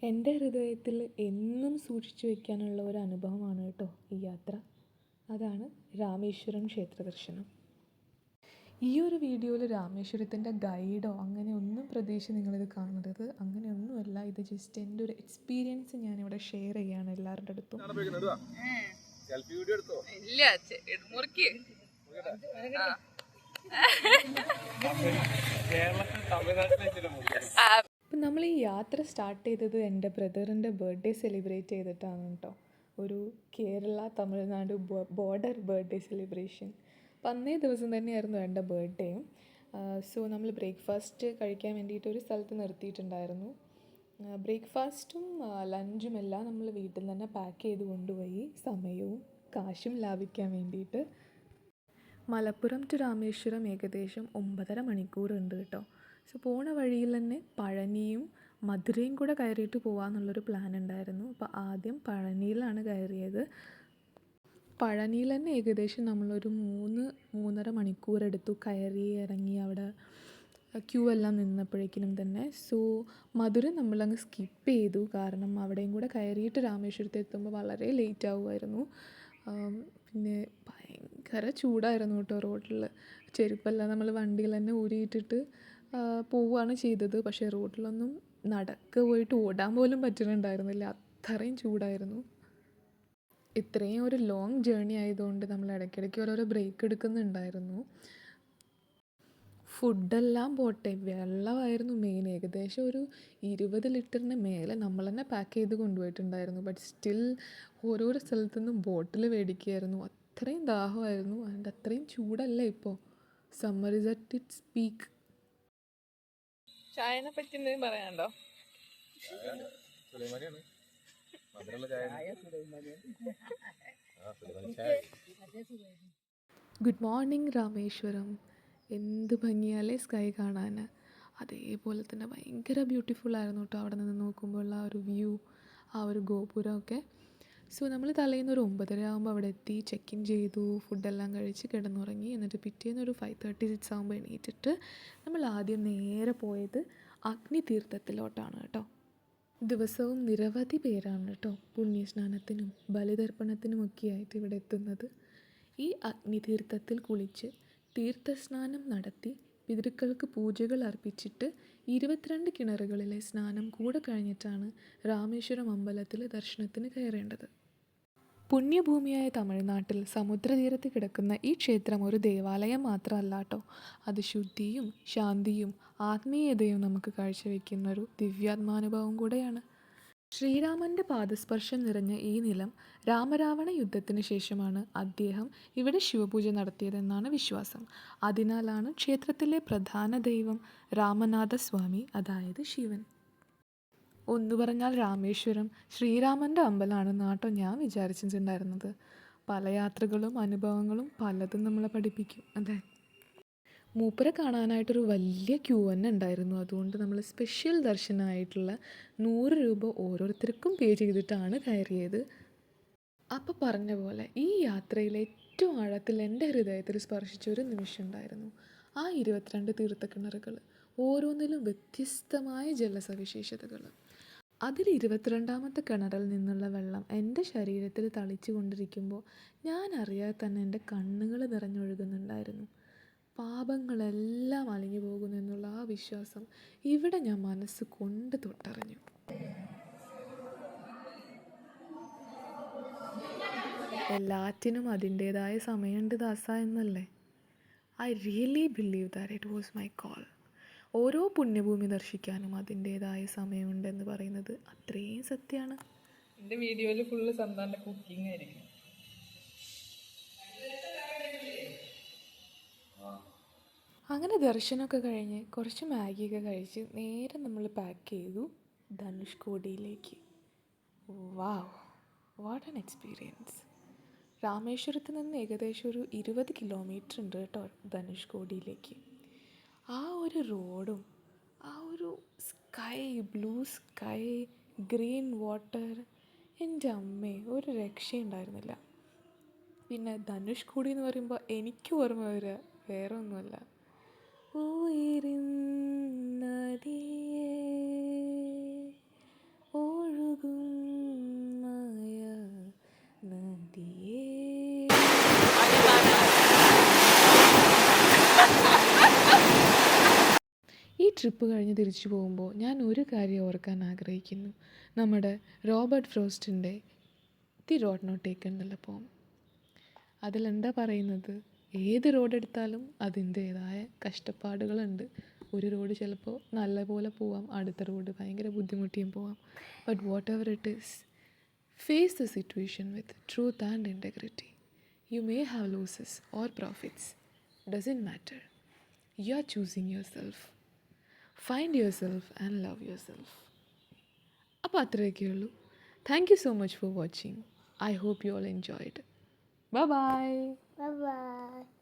എൻ്റെ ഹൃദയത്തിൽ എന്നും സൂക്ഷിച്ചു വയ്ക്കാനുള്ള ഒരു അനുഭവമാണ് കേട്ടോ ഈ യാത്ര. അതാണ് രാമേശ്വരം ക്ഷേത്ര ദർശനം. ഈ ഒരു വീഡിയോയിൽ രാമേശ്വരത്തിൻ്റെ ഗൈഡോ അങ്ങനെ ഒന്നും പ്രതീക്ഷിച്ച് നിങ്ങളിത് കാണരുത്. അങ്ങനെയൊന്നുമല്ല, ഇത് ജസ്റ്റ് എൻ്റെ ഒരു എക്സ്പീരിയൻസ് ഞാനിവിടെ ഷെയർ ചെയ്യുകയാണ് എല്ലാവരുടെ അടുത്തും. അപ്പം നമ്മൾ ഈ യാത്ര സ്റ്റാർട്ട് ചെയ്തത് എൻ്റെ ബ്രദറിൻ്റെ ബർത്ത്ഡേ സെലിബ്രേറ്റ് ചെയ്തിട്ടാണ് കേട്ടോ. ഒരു Kerala Tamil Nadu border birthday celebration. അപ്പം അന്നേ ദിവസം തന്നെയായിരുന്നു എൻ്റെ ബർത്ത്ഡേയും. സോ നമ്മൾ ബ്രേക്ക്ഫാസ്റ്റ് കഴിക്കാൻ വേണ്ടിയിട്ട് ഒരു സ്ഥലത്ത് നിർത്തിയിട്ടുണ്ടായിരുന്നു. ബ്രേക്ക്ഫാസ്റ്റും ലഞ്ചും എല്ലാം നമ്മൾ വീട്ടിൽ നിന്ന് തന്നെ പാക്ക് ചെയ്ത് കൊണ്ടുപോയി, സമയവും കാശും ലാഭിക്കാൻ വേണ്ടിയിട്ട്. മലപ്പുറം ടു രാമേശ്വരം ഏകദേശം 9.5 മണിക്കൂറുണ്ട് കേട്ടോ. സോ പോണ വഴിയിൽ തന്നെ പഴനിയും മധുരയും കൂടെ കയറിയിട്ട് പോകാമെന്നുള്ളൊരു പ്ലാൻ ഉണ്ടായിരുന്നു. അപ്പോൾ ആദ്യം പഴനിയിലാണ് കയറിയത്. പഴനിയിൽ തന്നെ ഏകദേശം നമ്മളൊരു 3-3.5 മണിക്കൂറെടുത്തു കയറി ഇറങ്ങി അവിടെ ക്യൂ എല്ലാം നിന്നപ്പോഴേക്കിനും തന്നെ. സോ മധുര നമ്മളങ്ങ് സ്കിപ്പ് ചെയ്തു, കാരണം അവിടെയും കൂടെ കയറിയിട്ട് രാമേശ്വരത്ത് എത്തുമ്പോൾ വളരെ ലേറ്റ് ആവുമായിരുന്നു. പിന്നെ ഭയങ്കര ചൂടായിരുന്നു കേട്ടോ. റോഡിൽ ചെരുപ്പെല്ലാം നമ്മൾ വണ്ടിയിൽ തന്നെ ഊരിയിട്ടിട്ട് പോവുകയാണ് ചെയ്തത്. പക്ഷേ റോഡിലൊന്നും പോയിട്ട് ഓടാൻ പോലും പറ്റുന്നുണ്ടായിരുന്നില്ല, അത്രയും ചൂടായിരുന്നു. ഇത്രയും ഒരു ലോങ് ജേർണി ആയതുകൊണ്ട് നമ്മൾ ഇടയ്ക്കിടയ്ക്ക് ഓരോരോ ബ്രേക്ക് എടുക്കുന്നുണ്ടായിരുന്നു. ഫുഡെല്ലാം പോട്ടെ, വെള്ളമായിരുന്നു മെയിൻ. ഏകദേശം ഒരു 20 ലിറ്ററിന് മേലെ നമ്മൾ തന്നെ പാക്ക് ചെയ്ത് കൊണ്ടുപോയിട്ടുണ്ടായിരുന്നു. ബട്ട് സ്റ്റിൽ ഓരോരോ സ്ഥലത്തുനിന്നും ബോട്ടിൽ മേടിക്കുകയായിരുന്നു. അത്രയും ദാഹമായിരുന്നു. അതിൻ്റെ അത്രയും ചൂടല്ല ഇപ്പോൾ. Summer is at its peak. ചായനെ പറ്റി എന്തെങ്കിലും പറയാനുണ്ടോ? Good morning Rameswaram. എന്ത് ഭംഗിയാലേ സ്കൈ കാണാൻ. അതേപോലെ തന്നെ ഭയങ്കര ബ്യൂട്ടിഫുള്ളായിരുന്നു കേട്ടോ അവിടെ നിന്ന് നോക്കുമ്പോൾ ആ ഒരു വ്യൂ, ആ ഒരു ഗോപുരമൊക്കെ. സോ നമ്മൾ തലേന്ന് ഒരു 9:30 ആകുമ്പോൾ അവിടെ എത്തി, ചെക്ക് ഇൻ ചെയ്തു, ഫുഡെല്ലാം കഴിച്ച് കിടന്നുറങ്ങി. എന്നിട്ട് പിറ്റേന്ന് ഒരു 5:36 ആകുമ്പോൾ എണീറ്റിട്ട് നമ്മൾ ആദ്യം നേരെ പോയത് അഗ്നിതീർത്ഥത്തിലോട്ടാണ് കേട്ടോ. ദിവസവും നിരവധി പേരാണ് കേട്ടോ പുണ്യസ്നാനത്തിനും ബലിതർപ്പണത്തിനുമൊക്കെ ആയിട്ട് ഇവിടെ എത്തുന്നത്. ഈ അഗ്നിതീർത്ഥത്തിൽ കുളിച്ച് തീർത്ഥസ്നാനം നടത്തി പിതൃക്കൾക്ക് പൂജകൾ അർപ്പിച്ചിട്ട് 22 കിണറുകളിലെ സ്നാനം കൂടെ കഴിഞ്ഞിട്ടാണ് രാമേശ്വരം അമ്പലത്തിൽ ദർശനത്തിന് കയറേണ്ടത്. പുണ്യഭൂമിയായ തമിഴ്നാട്ടിൽ സമുദ്രതീരത്ത് കിടക്കുന്ന ഈ ക്ഷേത്രം ഒരു ദേവാലയം മാത്രമല്ല കേട്ടോ. അത് ശുദ്ധിയും ശാന്തിയും ആത്മീയതയും നമുക്ക് കാഴ്ചവെക്കുന്ന ഒരു ദിവ്യാത്മാനുഭവം കൂടെയാണ്. ശ്രീരാമൻ്റെ പാദസ്പർശം നിറഞ്ഞ ഈ നിലം രാമരാവണ യുദ്ധത്തിന് ശേഷമാണ് അദ്ദേഹം ഇവിടെ ശിവപൂജ നടത്തിയതെന്നാണ് വിശ്വാസം. അതിനാലാണ് ക്ഷേത്രത്തിലെ പ്രധാന ദൈവം രാമനാഥസ്വാമി, അതായത് ശിവൻ. ഒന്നു പറഞ്ഞാൽ രാമേശ്വരം ശ്രീരാമൻ്റെ അമ്പലമാണെന്നാട്ടോ ഞാൻ വിചാരിച്ചിട്ടുണ്ടായിരുന്നത്. പല യാത്രകളും അനുഭവങ്ങളും പലതും നമ്മളെ പഠിപ്പിക്കും. അതെ, മൂപ്പരെ കാണാനായിട്ടൊരു വലിയ ക്യൂ തന്നെ ഉണ്ടായിരുന്നു. അതുകൊണ്ട് നമ്മൾ സ്പെഷ്യൽ ദർശനമായിട്ടുള്ള 100 രൂപ ഓരോരുത്തർക്കും പേ ചെയ്തിട്ടാണ് കയറിയത്. അപ്പോൾ പറഞ്ഞ പോലെ ഈ യാത്രയിൽ ഏറ്റവും ആഴത്തിൽ എൻ്റെ ഹൃദയത്തിൽ സ്പർശിച്ചൊരു നിമിഷം ഉണ്ടായിരുന്നു. ആ 22 തീർത്ഥക്കിണറുകൾ, ഓരോന്നിലും വ്യത്യസ്തമായ ജലസവിശേഷതകൾ. അതിൽ 22ാമത്തെ കിണറിൽ നിന്നുള്ള വെള്ളം എൻ്റെ ശരീരത്തിൽ തളിച്ചു കൊണ്ടിരിക്കുമ്പോൾ ഞാൻ അറിയാതെ തന്നെ എൻ്റെ കണ്ണുകൾ നിറഞ്ഞൊഴുകുന്നുണ്ടായിരുന്നു. പാപങ്ങളെല്ലാം അലിഞ്ഞു പോകുമെന്നുള്ള ആ വിശ്വാസം ഇവിടെ ഞാൻ മനസ്സ് കൊണ്ട് തൊട്ടറിഞ്ഞു. എല്ലാറ്റിനും അതിൻ്റേതായ സമയമുണ്ട് ദാസ എന്നല്ലേ. I really believe that it was my call. ഓരോ പുണ്യഭൂമി ദർശിക്കാനും അതിൻ്റേതായ സമയമുണ്ടെന്ന് പറയുന്നത് അത്രയും സത്യമാണ്. എൻ്റെ വീഡിയോയിൽ ഫുള്ള് സന്താൻ്റെ കുക്കിംഗ് ആയിരിക്കും. അങ്ങനെ ദർശനമൊക്കെ കഴിഞ്ഞ് കുറച്ച് മാഗിയൊക്കെ കഴിച്ച് നേരെ നമ്മൾ പാക്ക് ചെയ്തു ധനുഷ്കോടിയിലേക്ക്. വാവ്, വാട്ട് ആൻ എക്സ്പീരിയൻസ്. രാമേശ്വരത്ത് നിന്ന് ഏകദേശം ഒരു 20 കിലോമീറ്റർ ഉണ്ട് കേട്ടോ ധനുഷ്കോടിയിലേക്ക്. ആ ഒരു റോഡും ആ ഒരു sky, blue sky, green water, എൻ്റെ അമ്മേ ഒരു രക്ഷയുണ്ടായിരുന്നില്ല. പിന്നെ ധനുഷ്കോടി എന്ന് പറയുമ്പോൾ എനിക്ക് ഓർമ്മ വരിക വേറെ ഒന്നുമല്ല, ഉയരുന്നതിയേ ഓ ട്രിപ്പ് കഴിഞ്ഞ് തിരിച്ചു പോകുമ്പോൾ ഞാൻ ഒരു കാര്യം ഓർക്കാൻ ആഗ്രഹിക്കുന്നു. നമ്മുടെ റോബർട്ട് ഫ്രോസ്റ്റിൻ്റെ ദി റോഡ് നോട്ട് ടേക്കൺ എന്നുള്ള പോം. അതിലെന്താ പറയുന്നത്, ഏത് റോഡ് എടുത്താലും അതിൻ്റേതായ കഷ്ടപ്പാടുകളുണ്ട്. ഒരു റോഡ് ചിലപ്പോൾ നല്ല പോലെ പോവാം, അടുത്ത റോഡ് ഭയങ്കര ബുദ്ധിമുട്ടിയും പോവാം. But whatever it is, face the situation with truth and integrity. You may have losses or profits, doesn't matter. You are choosing yourself. Find yourself and love yourself. അപ്പോൾ അത്രയൊക്കെയുള്ളൂ. Thank you so much for watching. I hope you all enjoyed. Bye bye. Bye bye.